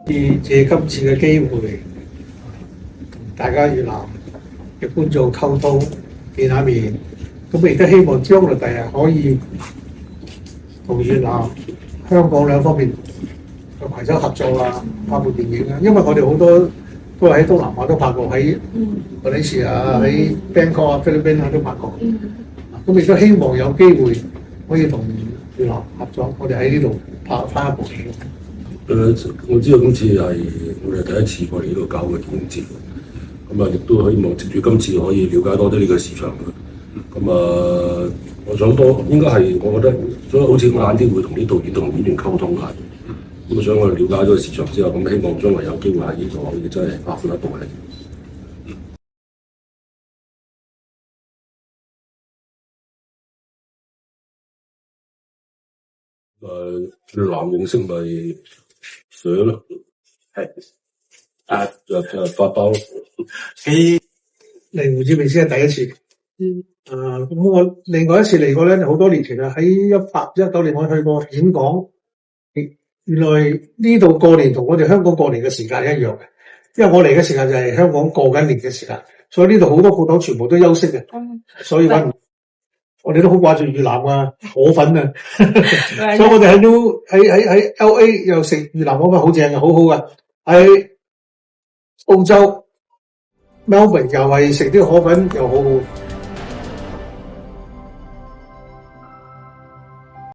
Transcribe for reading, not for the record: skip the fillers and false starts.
借今次嘅機會，同大家越南嘅觀眾溝通，見下面。咁亦都希望將來第日可以同越南、香港兩方面攜手合作啊，拍部電影啊。因為我哋好多都係喺東南亞都拍過，喺馬來西亞、喺 Bangkok 啊、菲律賓啊都拍過。咁亦都希望有機會可以同越南合作，我哋喺呢度拍翻一部戲。我知道今次係我哋第一次過嚟呢度搞嘅電影節，咁啊亦都希望藉住今次可以了解多啲呢個市場。咁我想應該係我覺得，所以好似我晏啲會同啲導演同演員溝通下。咁想我哋了解咗個市場之後，咁希望將來有機會喺呢度可以真係拍翻一部戲。男影星咪上咯，係就發包咯。嚟胡志明先係第一次。咁我另外一次嚟過咧，好多年前啦，喺1819年我去過演講。原來呢度過年同我哋香港過年嘅時間一樣嘅，因為我嚟嘅時間就係香港過緊年嘅時間，所以呢度好多鋪頭全部都休息嘅，所以我哋都好掛住越南啊，河粉啊，所以我哋喺 LA 又食越南河粉好正嘅，好好噶。喺澳洲 Melbourne 又係食啲河粉又好好。